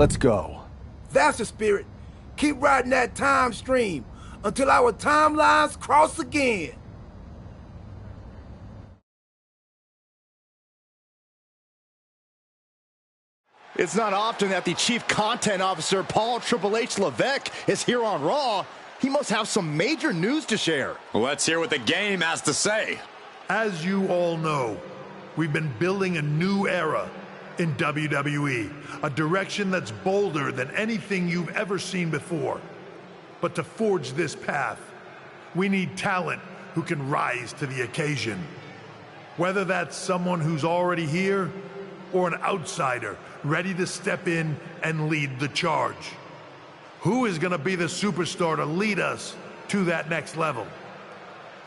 Let's go. That's the spirit. Keep riding that time stream until our timelines cross again. It's not often that the Chief Content Officer, Paul Triple H Levesque, is here on Raw. He must have some major news to share. Let's hear what the game has to say. As you all know, we've been building a new era in WWE, a direction that's bolder than anything you've ever seen before. But to forge this path, we need talent who can rise to the occasion. Whether that's someone who's already here or an outsider ready to step in and lead the charge. Who is going to be the superstar to lead us to that next level?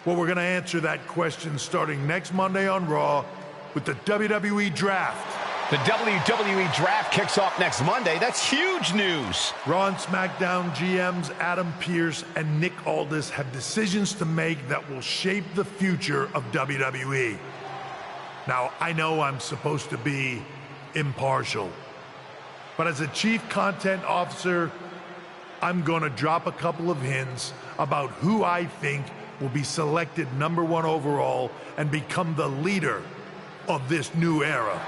Well, we're going to answer that question starting next Monday on Raw with the WWE Draft. The WWE Draft kicks off next Monday. That's huge news. Raw and SmackDown GMs Adam Pearce and Nick Aldis have decisions to make that will shape the future of WWE. Now, I know I'm supposed to be impartial, but as a Chief Content Officer, I'm going to drop a couple of hints about who I think will be selected #1 overall and become the leader of this new era.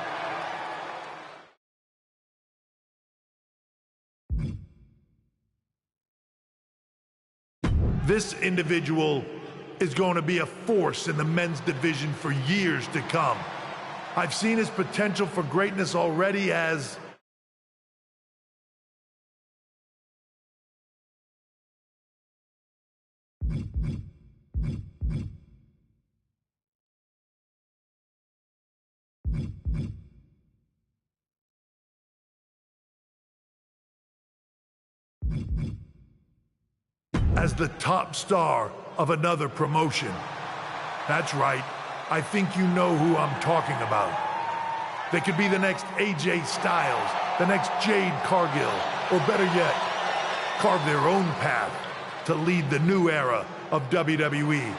This individual is going to be a force in the men's division for years to come. I've seen his potential for greatness already as the top star of another promotion. That's right. I think you know who I'm talking about. They could be the next AJ Styles, the next Jade Cargill, or better yet, carve their own path to lead the new era of WWE.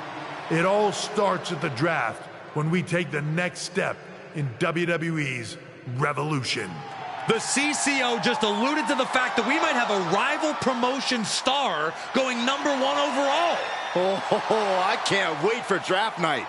It all starts at the draft when we take the next step in WWE's revolution. The CCO just alluded to the fact that we might have a rival promotion star going #1 overall. Oh, I can't wait for draft night.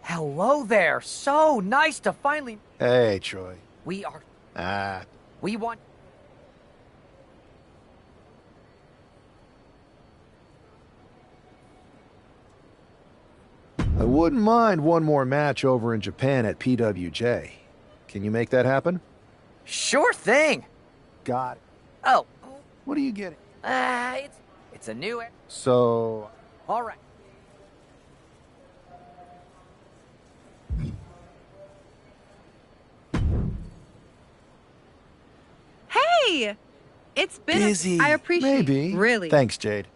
Hello there. So nice to finally... Hey, Troy. We are... Ah. We want... I wouldn't mind one more match over in Japan at PWJ. Can you make that happen? Sure thing. Got it. Oh. What are you getting? It's a new... So... All right. Hey! It's been busy. I appreciate Maybe. Really. Thanks, Jade.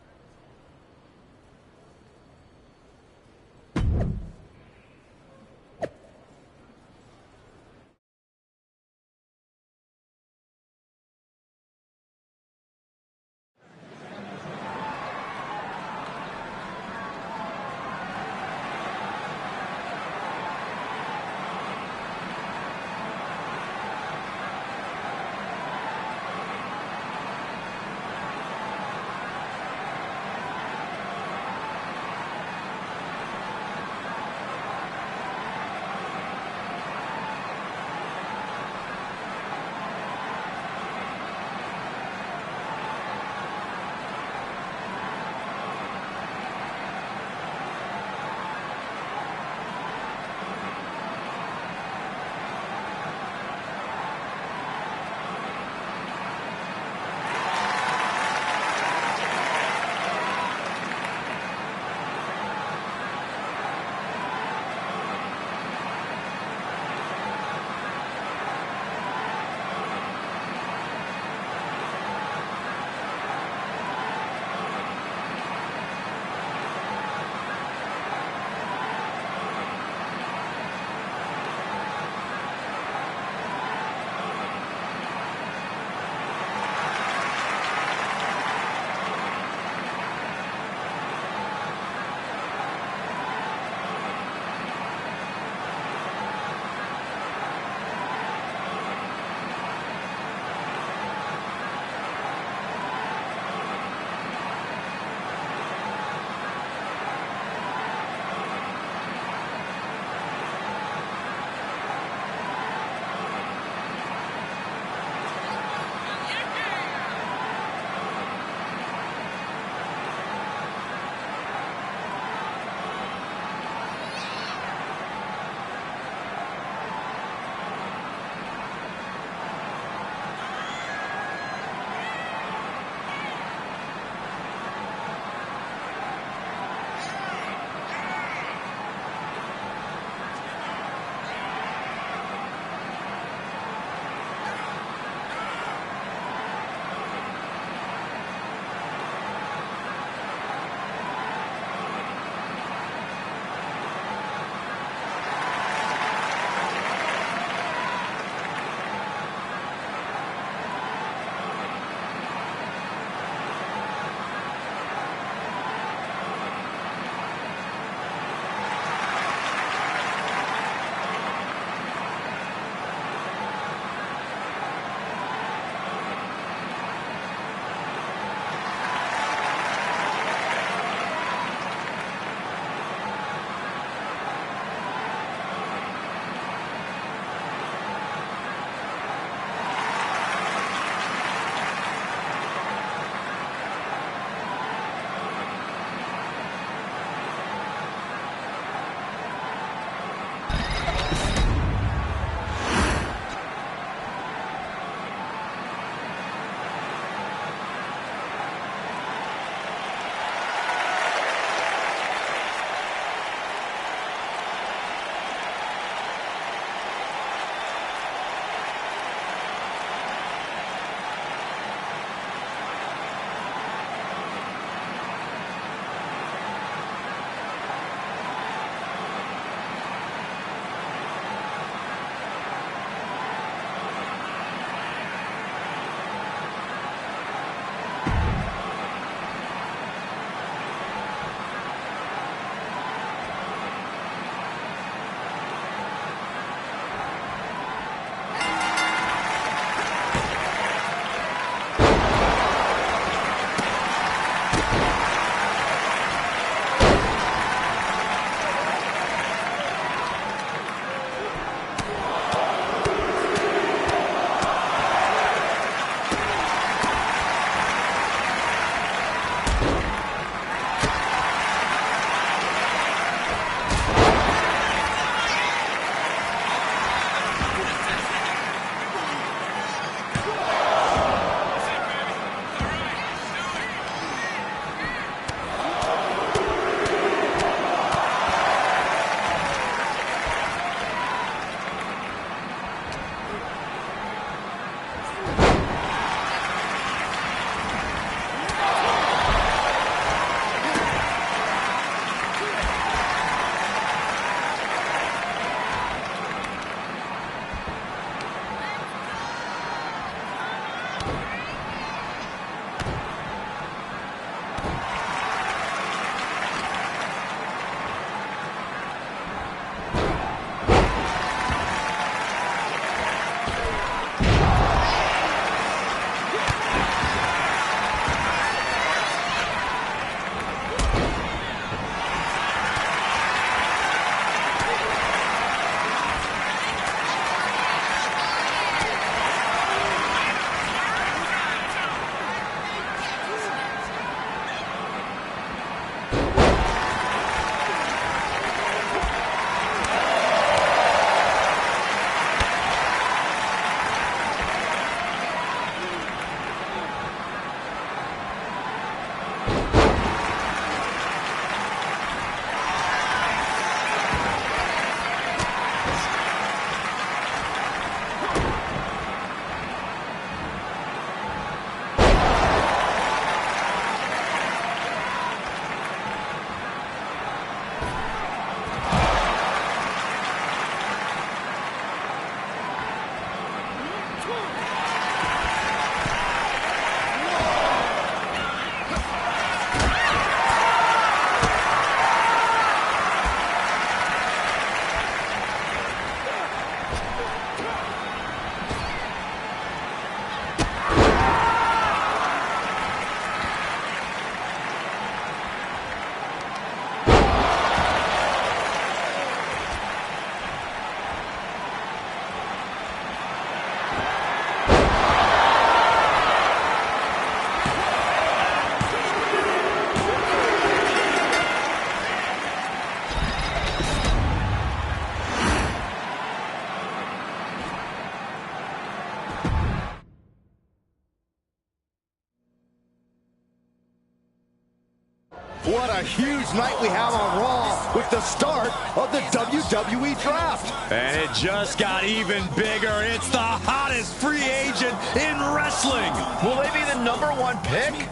What a huge night we have on Raw with the start of the WWE Draft. And it just got even bigger. It's the hottest free agent in wrestling. Will they be the #1 pick?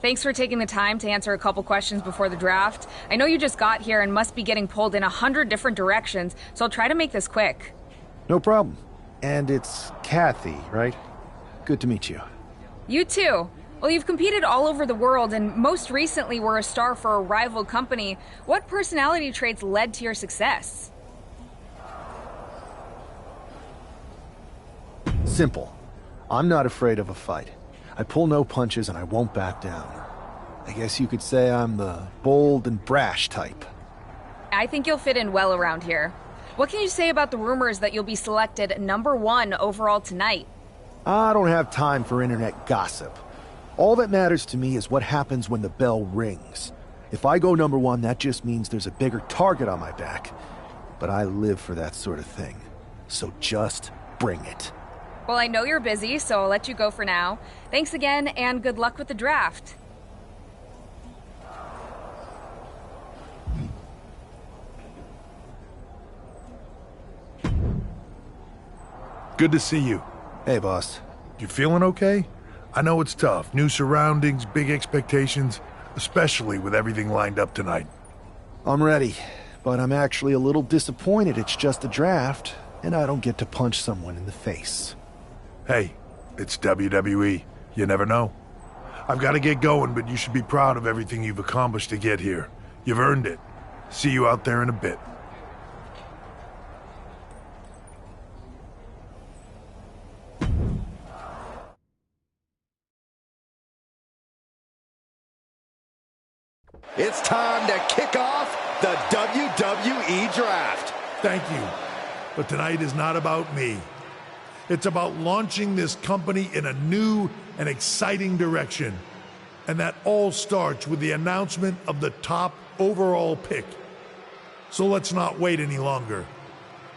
Thanks for taking the time to answer a couple questions before the draft. I know you just got here and must be getting pulled in 100 different directions, so I'll try to make this quick. No problem. And it's Kathy, right? Good to meet you. You too. Well, you've competed all over the world and most recently were a star for a rival company. What personality traits led to your success? Simple. I'm not afraid of a fight. I pull no punches and I won't back down. I guess you could say I'm the bold and brash type. I think you'll fit in well around here. What can you say about the rumors that you'll be selected #1 overall tonight? I don't have time for internet gossip. All that matters to me is what happens when the bell rings. If I go #1, that just means there's a bigger target on my back. But I live for that sort of thing. So just bring it. Well, I know you're busy, so I'll let you go for now. Thanks again, and good luck with the draft. Good to see you. Hey, boss. You feeling okay? I know it's tough. New surroundings, big expectations, especially with everything lined up tonight. I'm ready, but I'm actually a little disappointed it's just a draft, and I don't get to punch someone in the face. Hey, it's WWE. You never know. I've got to get going, but you should be proud of everything you've accomplished to get here. You've earned it. See you out there in a bit. It's time to kick off the WWE Draft. Thank you. But tonight is not about me. It's about launching this company in a new and exciting direction. And that all starts with the announcement of the top overall pick. So let's not wait any longer.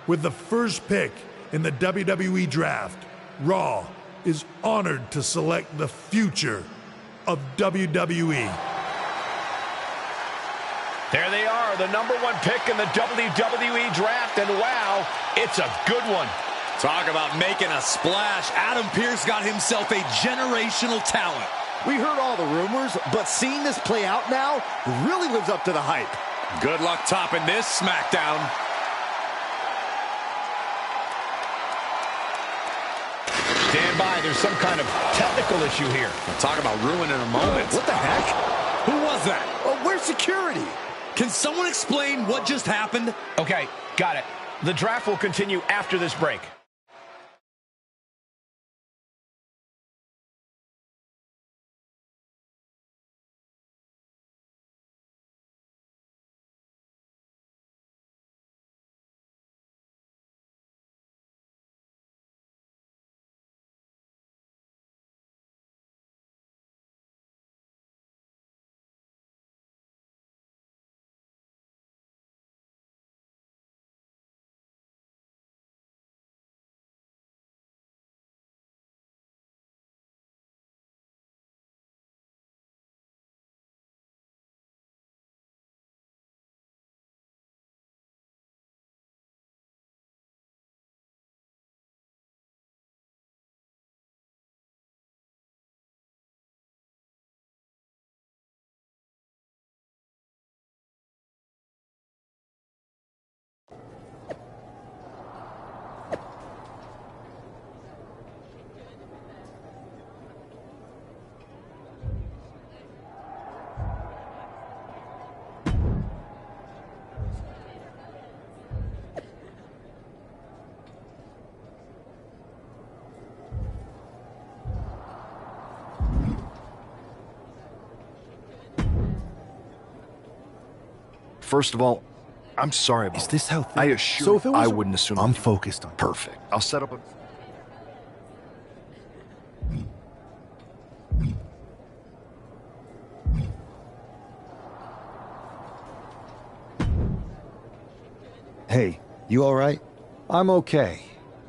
With the first pick in the WWE Draft, Raw is honored to select the future of WWE. There they are, the #1 pick in the WWE Draft, and wow, it's a good one. Talk about making a splash. Adam Pearce got himself a generational talent. We heard all the rumors, but seeing this play out now really lives up to the hype. Good luck topping this SmackDown. Stand by, there's some kind of technical issue here. Talk about ruining a moment. What the heck? Who was that? Where's security? Can someone explain what just happened? Okay, got it. The draft will continue after this break. First of all, I'm sorry about Is this how I assure So if it you, was I wouldn't assume. I'm focused on Perfect. I'll set up a... Hey, you all right? I'm okay.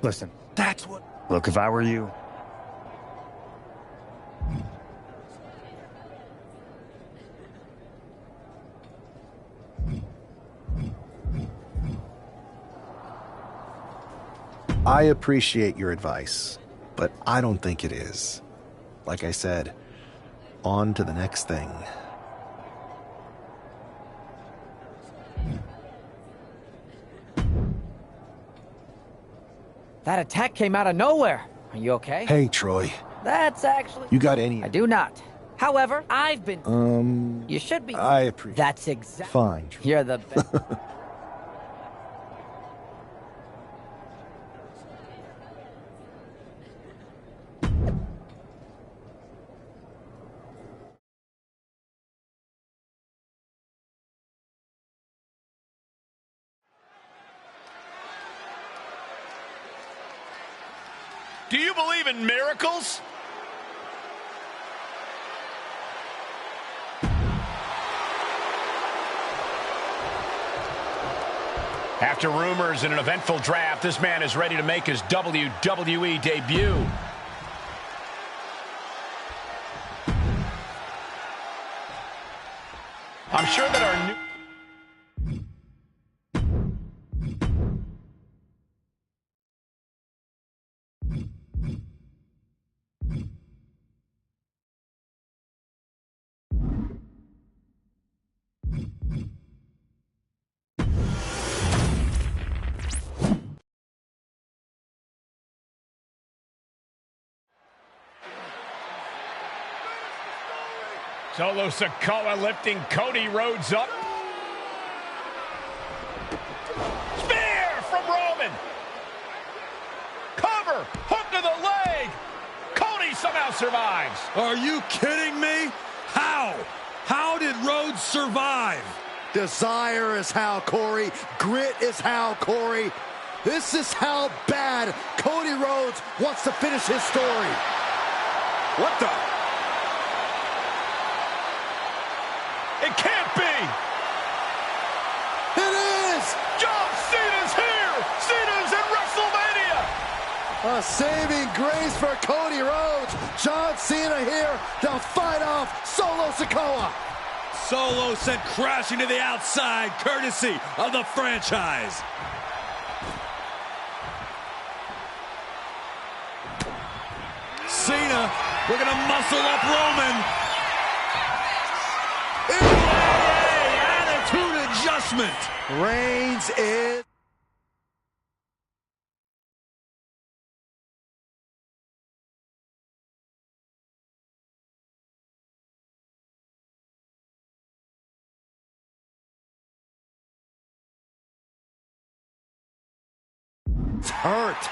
Listen, That's what... look, if I were you, I appreciate your advice, but I don't think it is. Like I said, on to the next thing. That attack came out of nowhere. Are you okay? Hey, Troy, That's actually... you got any... I do not. However, I've been... You should be... I appreciate... That's exactly... Fine, Troy. You're the best. Do you believe in miracles? After rumors and an eventful draft, this man is ready to make his WWE debut. I'm sure that our new... Solo Sikoa lifting Cody Rhodes up. Spear from Roman. Cover, hook to the leg. Cody somehow survives. Are you kidding me? How? How did Rhodes survive? Desire is how, Corey. Grit is how, Corey. This is how bad Cody Rhodes wants to finish his story. What the? It can't be! It is! John Cena's here! Cena's in WrestleMania! A saving grace for Cody Rhodes. John Cena here to fight off Solo Sikoa. Solo sent crashing to the outside, courtesy of the franchise. Cena looking to muscle up Roman. Attitude adjustment. Reigns is... hurt.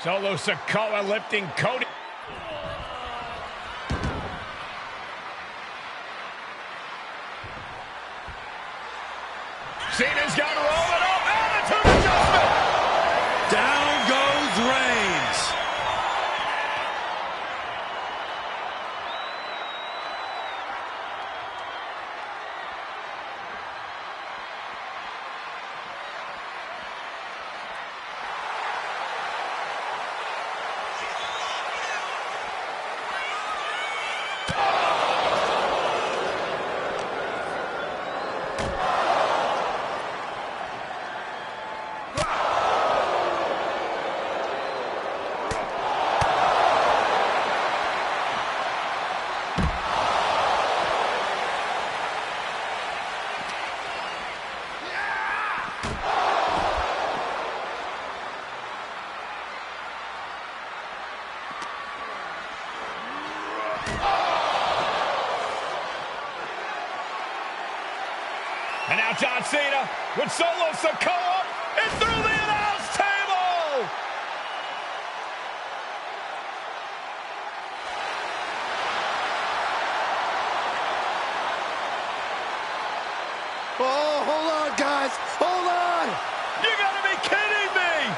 Solo Sikoa lifting Cody. Cena's got rolling up. Attitude adjustment. Down goes Reigns. And now John Cena with Solo Sikoa and through the announce table. Oh, hold on, guys. Hold on. You gotta be kidding me.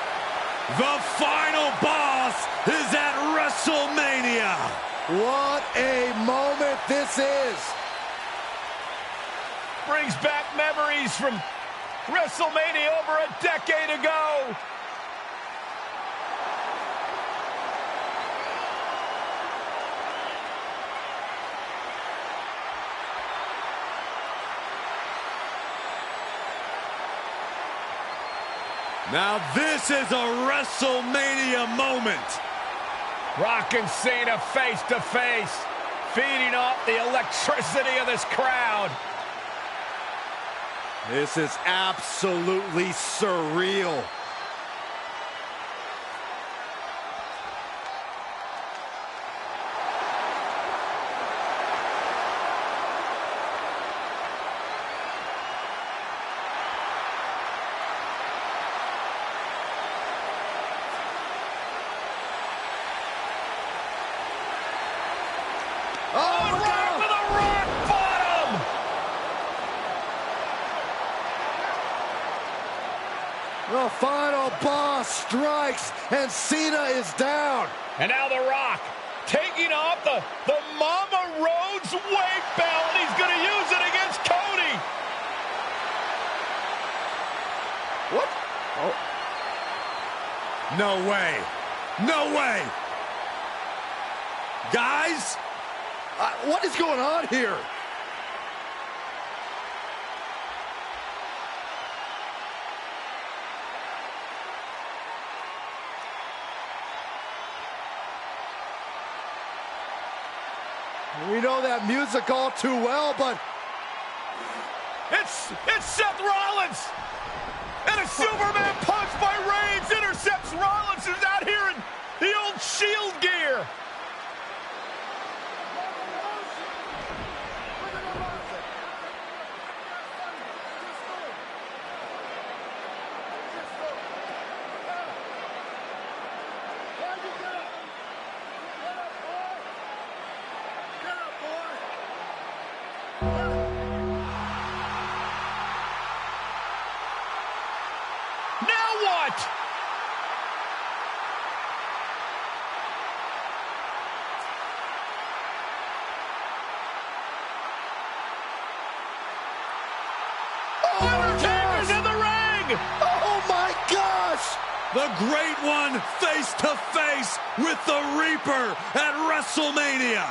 The final boss is at WrestleMania. What a moment this is. Brings back memories from WrestleMania over a decade ago. Now this is a WrestleMania moment. Rock and Cena face to face, feeding off the electricity of this crowd. This is absolutely surreal. The final boss strikes, and Cena is down. And now The Rock taking off the Mama Rhodes weight belt. He's going to use it against Cody. What? Oh. No way. No way. Guys? What is going on here? We know that music all too well, but it's Seth Rollins, and a Superman punch by Reigns intercepts Rollins, who's out here in the old Shield gear. Undertaker's in the ring! Oh my gosh! The Great One face to face with the Reaper at WrestleMania.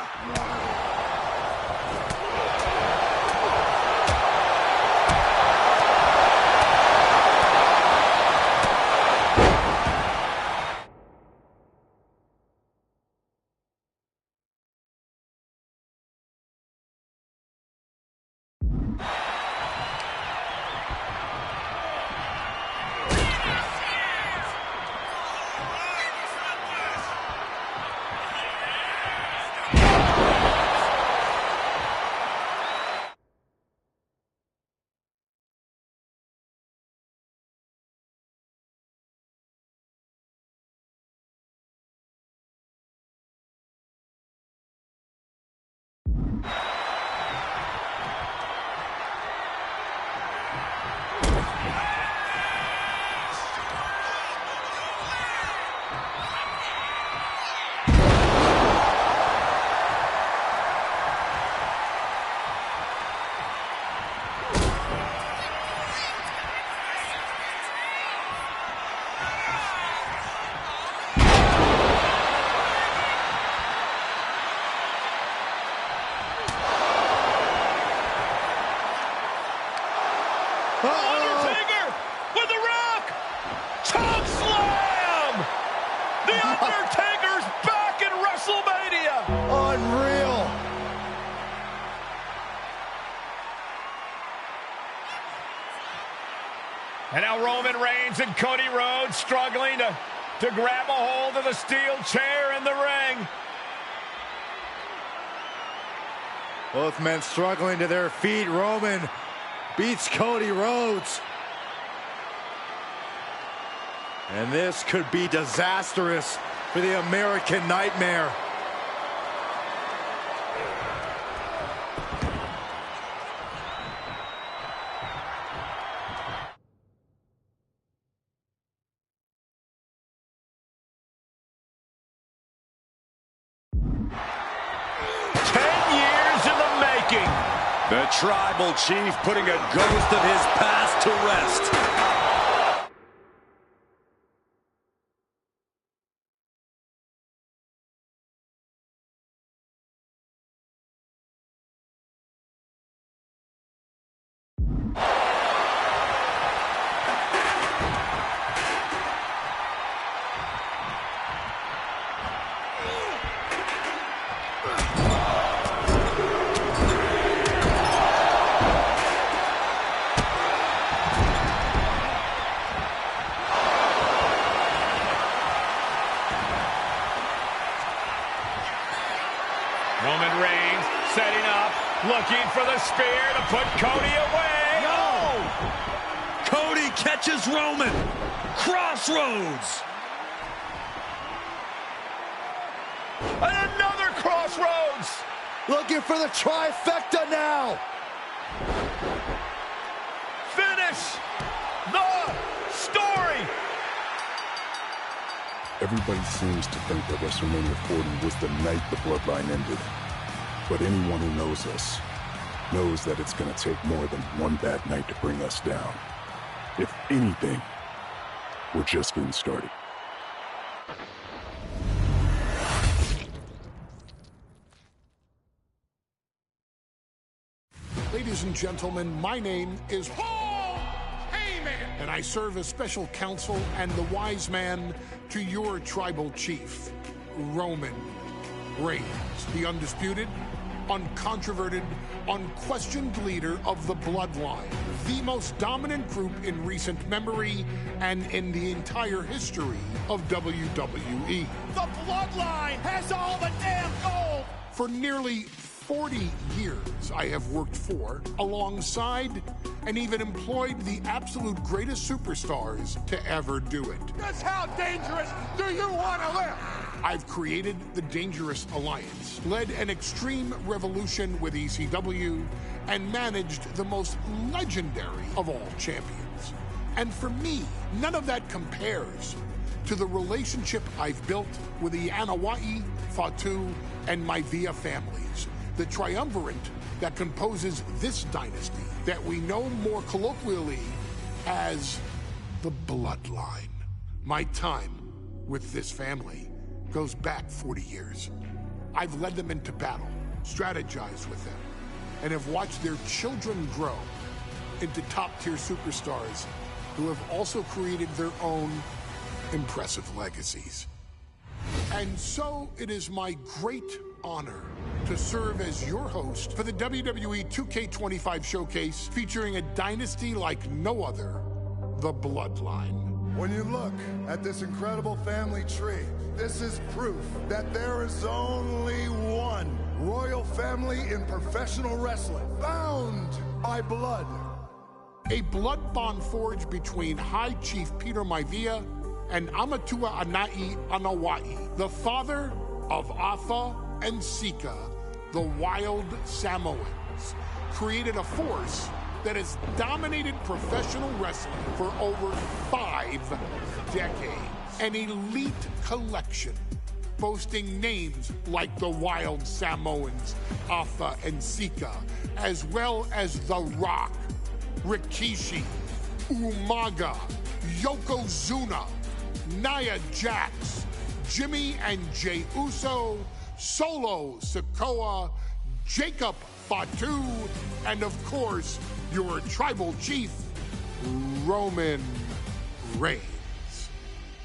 Undertaker with the Rock! Choke slam! The Undertaker's back in WrestleMania! Unreal! And now Roman Reigns and Cody Rhodes struggling to grab a hold of the steel chair in the ring. Both men struggling to their feet. Roman beats Cody Rhodes. And this could be disastrous for the American Nightmare. The Tribal Chief putting a ghost of his past to rest. Roman Reigns setting up, looking for the spear to put Cody away. No! Cody catches Roman. Crossroads. And another crossroads. Looking for the trifecta now. Finish the story. Everybody seems to think that WrestleMania 40 was the night the Bloodline ended. But anyone who knows us knows that it's gonna take more than one bad night to bring us down. If anything, we're just getting started. Ladies and gentlemen, my name is Paul Heyman, and I serve as special counsel and the wise man to your tribal chief, Roman Reigns, the undisputed, uncontroverted, unquestioned leader of the Bloodline, the most dominant group in recent memory and in the entire history of WWE. The Bloodline has all the damn gold! For nearly 40 years, I have worked for, alongside, and even employed the absolute greatest superstars to ever do it. Just how dangerous do you want to live? I've created the Dangerous Alliance, led an extreme revolution with ECW, and managed the most legendary of all champions. And for me, none of that compares to the relationship I've built with the Anoa'i, Fatu, and Maivia families, the triumvirate that composes this dynasty that we know more colloquially as the Bloodline. My time with this family goes back 40 years. I've led them into battle, strategized with them, and have watched their children grow into top-tier superstars who have also created their own impressive legacies. And so it is my great honor to serve as your host for the WWE 2K25 showcase featuring a dynasty like no other, the Bloodline. When you look at this incredible family tree, this is proof that there is only one royal family in professional wrestling, bound by blood. A blood bond forged between High Chief Peter Maivia and Amatua Anai Anoa'i, the father of Afa and Sika, the Wild Samoans, created a force that has dominated professional wrestling for over 5 decades. An elite collection boasting names like the Wild Samoans, Afa and Sika, as well as The Rock, Rikishi, Umaga, Yokozuna, Nia Jax, Jimmy and Jey Uso, Solo Sikoa, Jacob Fatu, and of course, your tribal chief, Roman Reigns.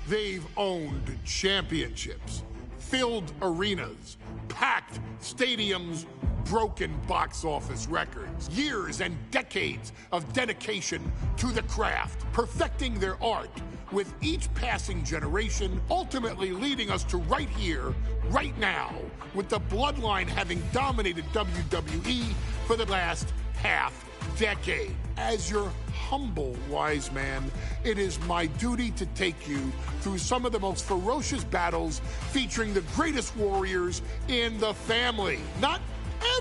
They've owned championships, filled arenas, packed stadiums, broken box office records, years and decades of dedication to the craft, perfecting their art with each passing generation, ultimately leading us to right here, right now, with the Bloodline having dominated WWE for the last half-decade. As your humble wise man, it is my duty to take you through some of the most ferocious battles featuring the greatest warriors in the family. Not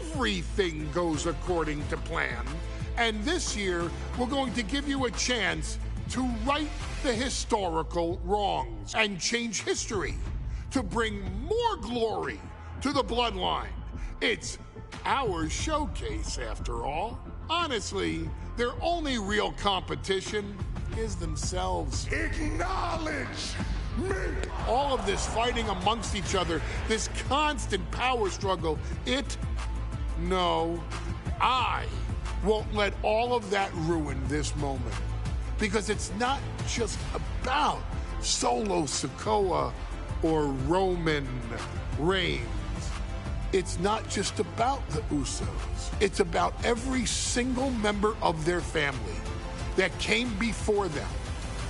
everything goes according to plan, and this year we're going to give you a chance to right the historical wrongs and change history to bring more glory to the Bloodline. It's our showcase, after all. Honestly, their only real competition is themselves. Acknowledge me! All of this fighting amongst each other, this constant power struggle, no, I won't let all of that ruin this moment. Because it's not just about Solo Sikoa or Roman Reigns. It's not just about the Usos. It's about every single member of their family that came before them,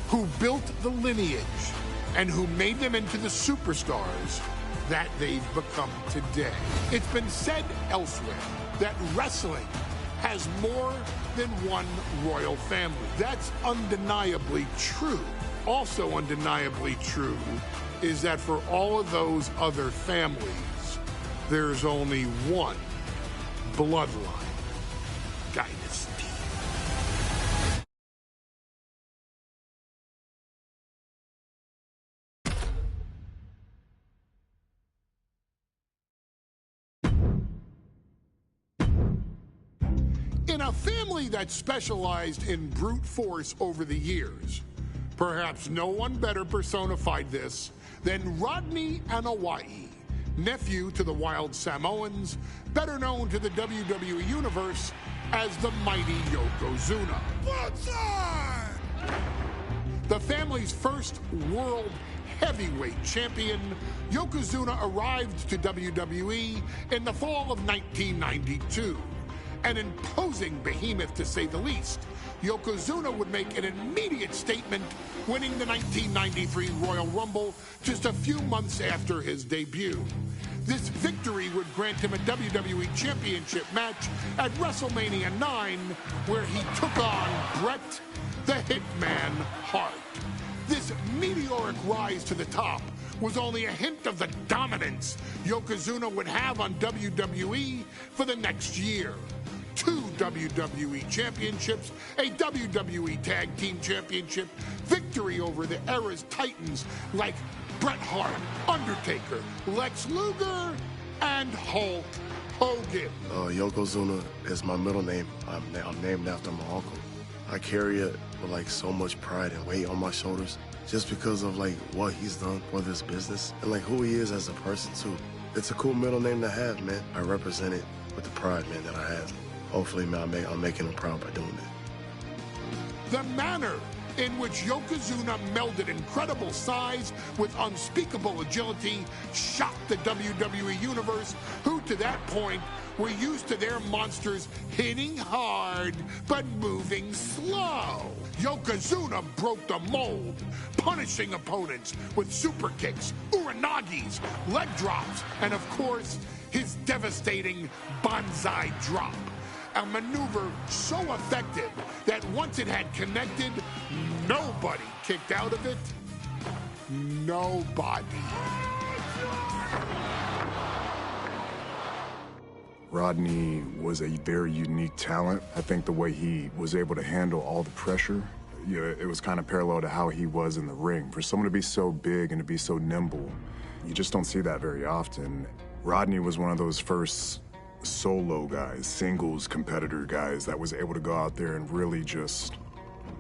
who built the lineage, and who made them into the superstars that they've become today. It's been said elsewhere that wrestling has more than one royal family. That's undeniably true. Also undeniably true is that for all of those other families, there's only one Bloodline dynasty. In a family that specialized in brute force over the years, perhaps no one better personified this than Rodney Anoa'i, nephew to the Wild Samoans, better known to the WWE Universe as the mighty Yokozuna. The family's first world heavyweight champion, Yokozuna arrived to WWE in the fall of 1992. An imposing behemoth, to say the least, Yokozuna would make an immediate statement, winning the 1993 Royal Rumble just a few months after his debut. This victory would grant him a WWE Championship match at WrestleMania 9, where he took on Bret the Hitman Hart. This meteoric rise to the top was only a hint of the dominance Yokozuna would have on WWE for the next year. 2 WWE championships, a WWE Tag Team Championship, victory over the era's titans like Bret Hart, Undertaker, Lex Luger, and Hulk Hogan. Yokozuna is my middle name. I'm named after my uncle. I carry it with like so much pride and weight on my shoulders just because of like what he's done for this business and like who he is as a person too. It's a cool middle name to have, man. I represent it with the pride, man, that I have. Hopefully, man, I'm making him proud by doing it. The manner in which Yokozuna melded incredible size with unspeakable agility shocked the WWE Universe, who to that point were used to their monsters hitting hard but moving slow. Yokozuna broke the mold, punishing opponents with super kicks, uranagis, leg drops, and of course, his devastating Banzai drop. A maneuver so effective that once it had connected, nobody kicked out of it. Nobody. Rodney was a very unique talent. I think the way he was able to handle all the pressure, it was kind of parallel to how he was in the ring. For someone to be so big and to be so nimble, you just don't see that very often. Rodney was one of those first solo guys, singles competitor guys that was able to go out there and really just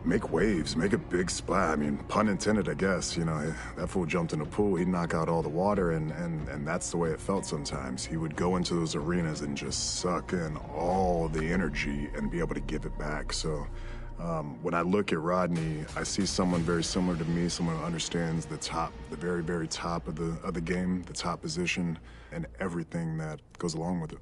make waves, make a big splash. I mean, pun intended, I guess. You know, that fool jumped in the pool, he'd knock out all the water, and that's the way it felt sometimes. He would go into those arenas and just suck in all the energy and be able to give it back. So when I look at Rodney, I see someone very similar to me, someone who understands the top, the very, very top of the game, the top position, and everything that goes along with it.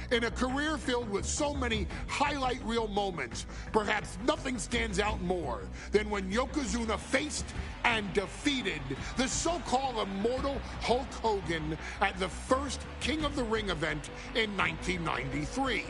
In a career filled with so many highlight reel moments, perhaps nothing stands out more than when Yokozuna faced and defeated the so-called immortal Hulk Hogan at the first King of the Ring event in 1993.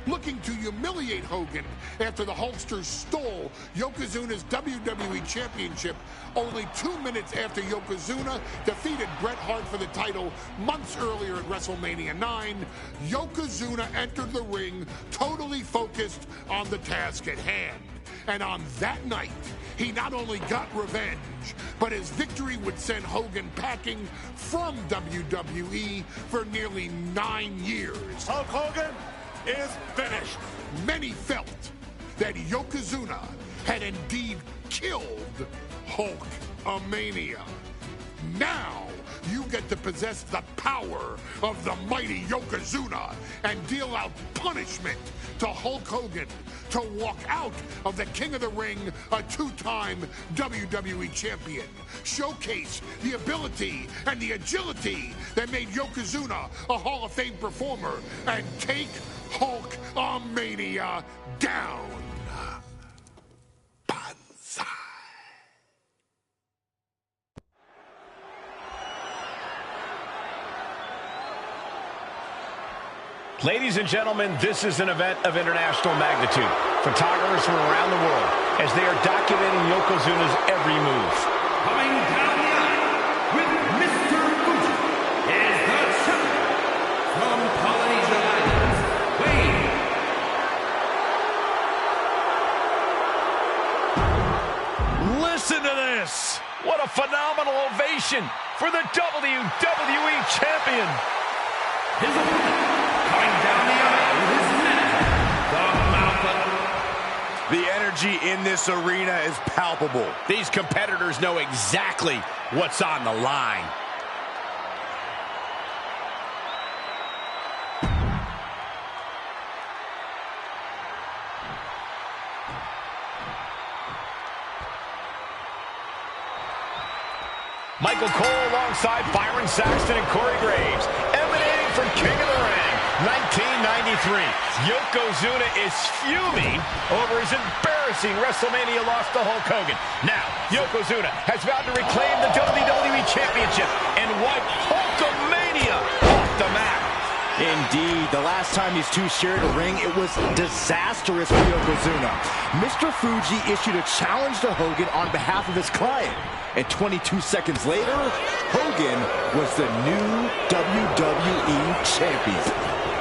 Looking to humiliate Hogan after the Hulkster stole Yokozuna's WWE Championship only 2 minutes after Yokozuna defeated Bret Hart for the title months earlier at WrestleMania 9, Yokozuna entered the ring totally focused on the task at hand. And on that night, he not only got revenge, but his victory would send Hogan packing from WWE for nearly 9 years. Hulk Hogan is finished. Many felt that Yokozuna had indeed killed Hulkamania. Now, you get to possess the power of the mighty Yokozuna and deal out punishment to Hulk Hogan to walk out of the King of the Ring a 2-time WWE champion. Showcase the ability and the agility that made Yokozuna a Hall of Fame performer and take Hulkamania down. Banzai. Ladies and gentlemen, this is an event of international magnitude. Photographers from around the world as they are documenting Yokozuna's every move. Coming down the aisle with Mr. Fuji is the champion from Polynesian Islands, Wayne. Listen to this. What a phenomenal ovation for the WWE Champion. His opponent, coming down the aisle with his manager, the energy in this arena is palpable. These competitors know exactly what's on the line. Michael Cole alongside Byron Saxton and Corey Graves, emanating from King of the Ring, 1993. Yokozuna is fuming over his embarrassing WrestleMania loss to Hulk Hogan. Now, Yokozuna has vowed to reclaim the WWE Championship and wipe Hulkamania off the map. Indeed, the last time these two shared a ring, it was disastrous for Yokozuna. Mr. Fuji issued a challenge to Hogan on behalf of his client. And 22 seconds later, Hogan was the new WWE Champion.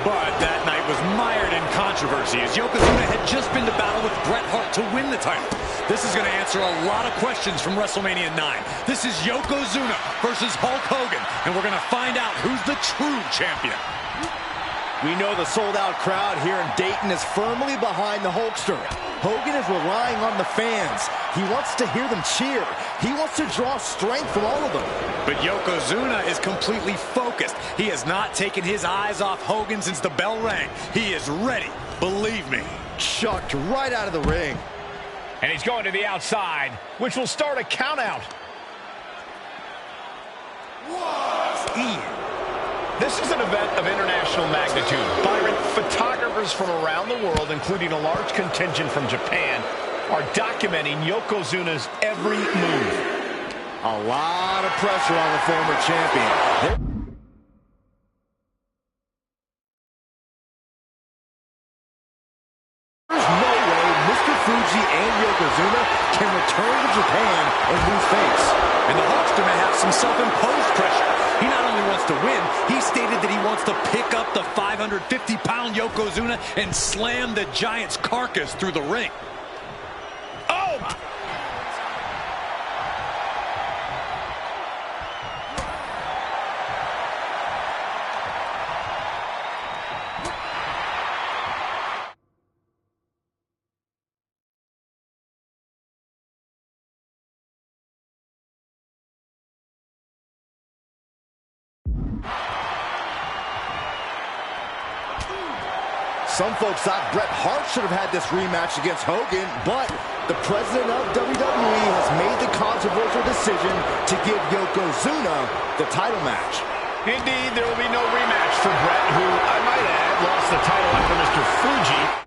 But that night was mired in controversy as Yokozuna had just been to battle with Bret Hart to win the title. This is going to answer a lot of questions from WrestleMania 9. This is Yokozuna versus Hulk Hogan, and we're going to find out who's the true champion. We know the sold-out crowd here in Dayton is firmly behind the Hulkster. Hogan is relying on the fans. He wants to hear them cheer. He wants to draw strength from all of them. But Yokozuna is completely focused. He has not taken his eyes off Hogan since the bell rang. He is ready, believe me. Chucked right out of the ring. And he's going to the outside, which will start a countout. This is an event of international magnitude. Byron, photographers from around the world, including a large contingent from Japan, are documenting Yokozuna's every move. A lot of pressure on the former champion. There's no way Mr. Fuji and Yokozuna can return to Japan and lose face. And the Hulkster may have some self-imposed pressure. He not only wants to win, he stated that he wants to pick up the 550-pound Yokozuna and slam the Giant's carcass through the ring. Oh! Some folks thought Bret Hart should have had this rematch against Hogan, but the president of WWE has made the controversial decision to give Yokozuna the title match. Indeed, there will be no rematch for Bret, who, I might add, lost the title after Mr. Fuji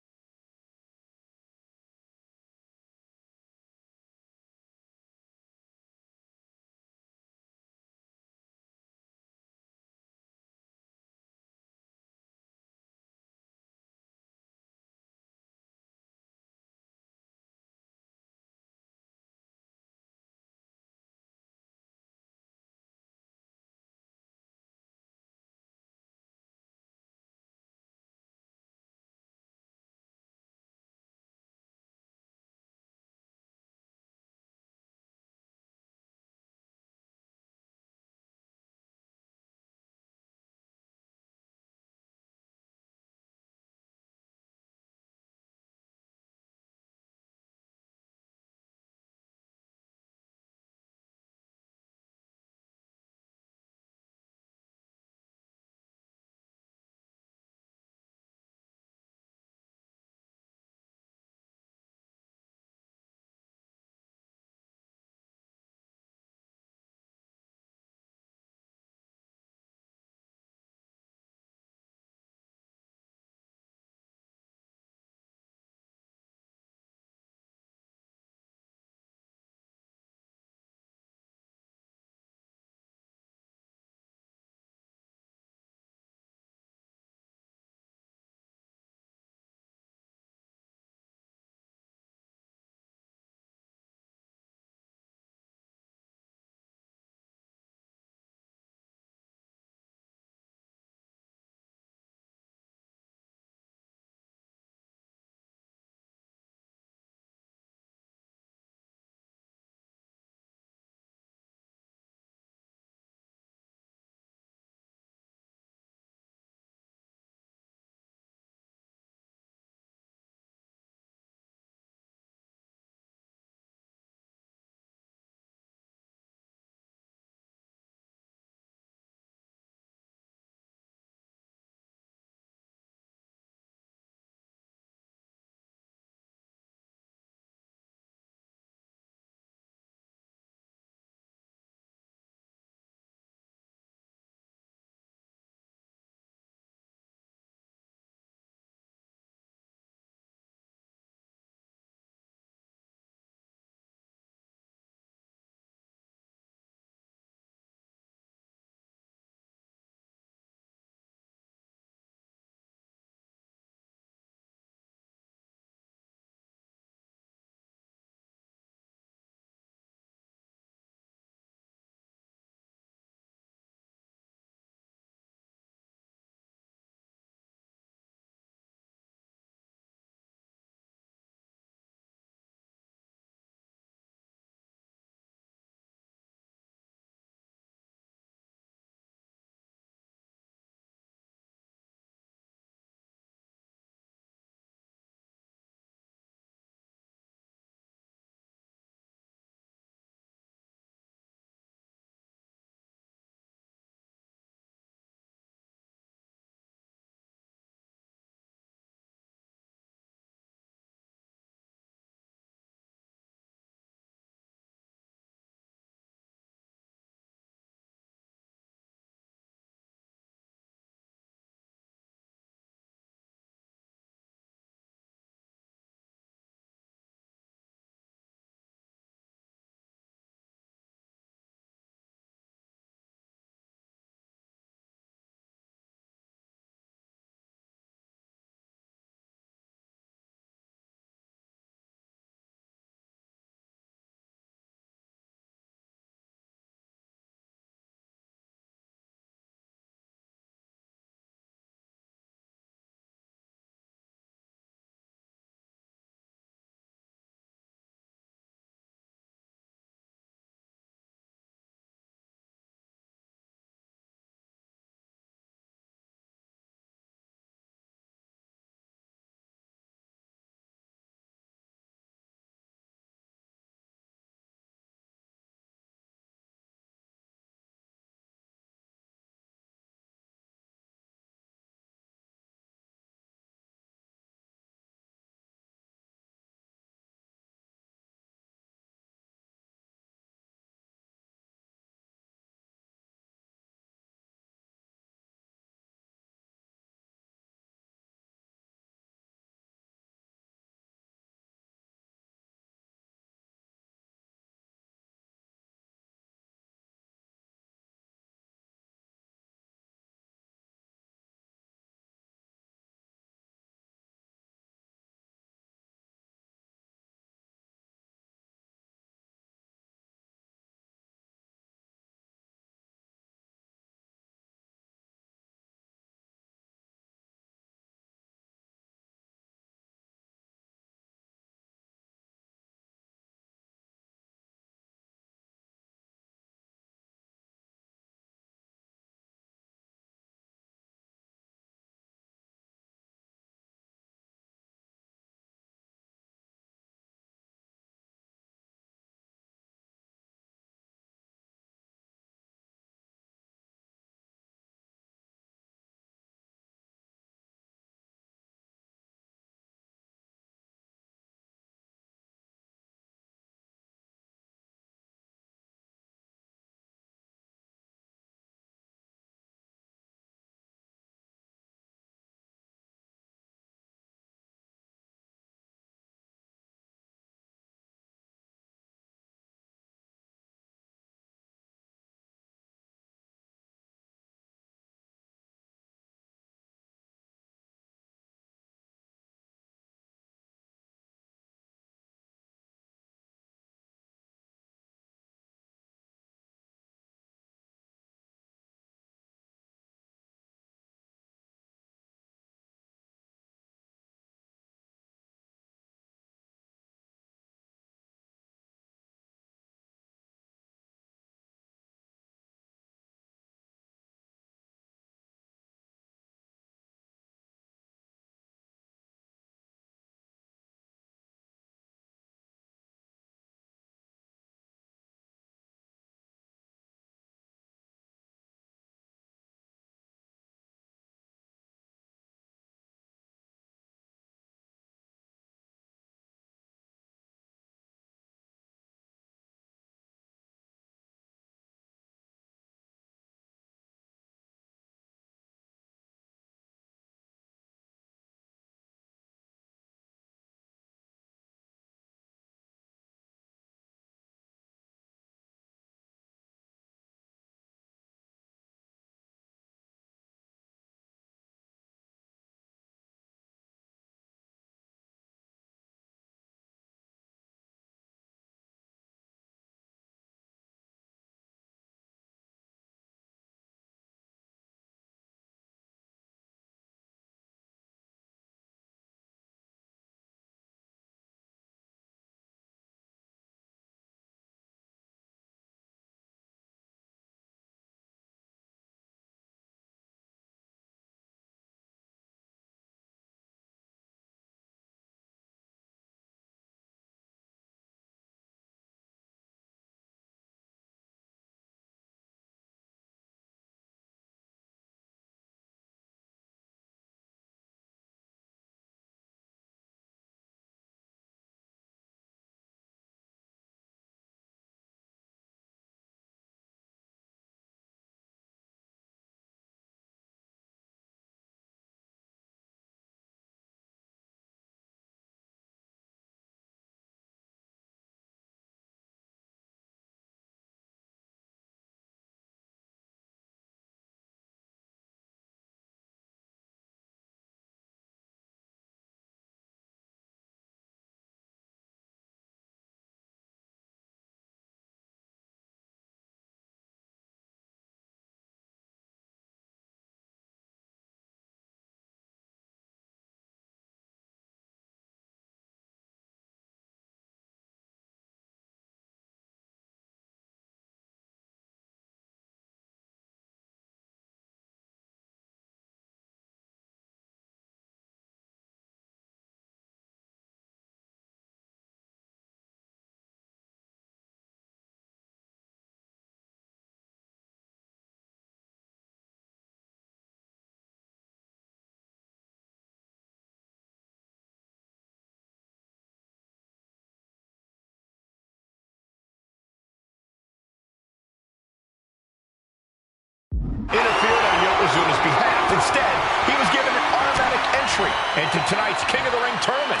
entry into tonight's King of the Ring tournament.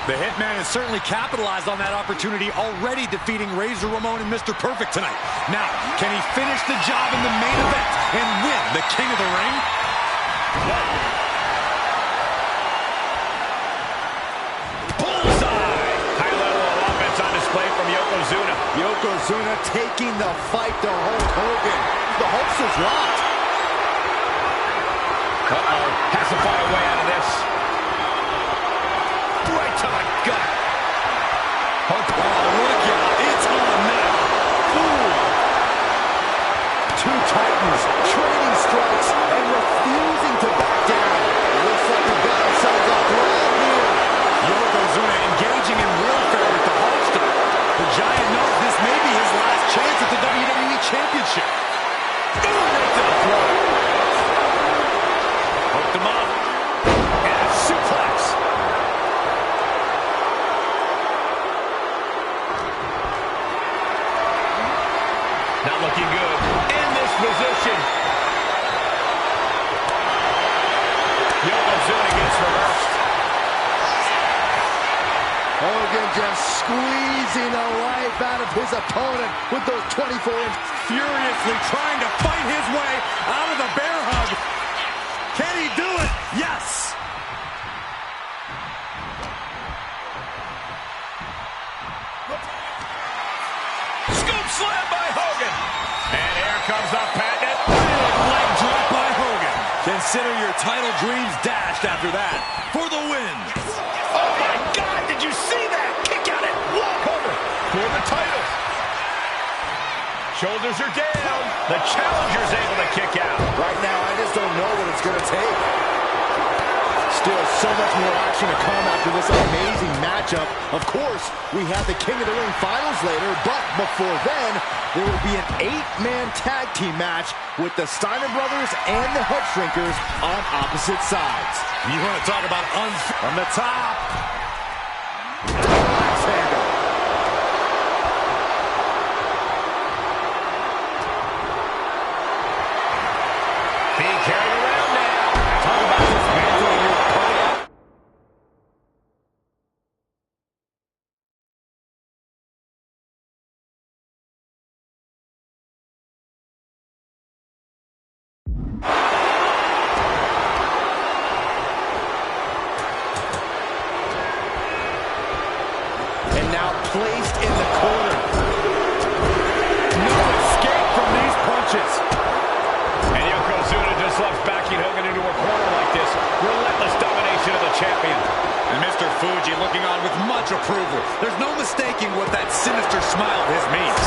The Hitman has certainly capitalized on that opportunity, already defeating Razor Ramon and Mr. Perfect tonight. Now, can he finish the job in the main event and win the King of the Ring? Bullseye! High level of offense on display from Yokozuna. Yokozuna taking the fight to Hulk Hogan. The holster's locked. Uh-oh, has to find a way out of this. Right to the gut. Hulk, look out, it's on now. Ooh. Two Titans trading strikes and refusing to back down. Looks like we got ourselves a brawl here. Yokozuna engaging in warfare with the Hulkster. The Giant knows this may be his last chance at the WWE Championship. Ooh, right to the throat. Hooked him up. And a suplex. Not looking good in this position. Yokozuna gets reversed. Hogan just squeezing the life out of his opponent with those 24-inch. Furiously trying to fight his way out of the bear hug. Can he do it? Yes! Scoop slam by Hogan. And here comes the patent. Big leg drop by Hogan. Consider your title dreams dashed after that for the win. Oh my God, did you see that? Kick out at walkover for the titles. Shoulders are down. The challenger's able to kick out. Right now, I just don't know what it's going to take. Still so much more action to come after this amazing matchup. Of course, we have the King of the Ring finals later, but before then, there will be an 8-man tag team match with the Steiner brothers and the Head Shrinkers on opposite sides. You want to talk about on the top. Being carried around now. Talk about dismantling your opponent. And now placed in the corner. No escape from these punches. And Yokozuna just loves backing Hogan into a corner like this. Relentless domination of the champion. And Mr. Fuji looking on with much approval. There's no mistaking what that sinister smile of his means.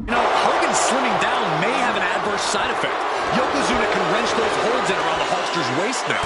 You know, Hogan slimming down may have an adverse side effect. Yokozuna can wrench those holds in around the Hulkster's waist now.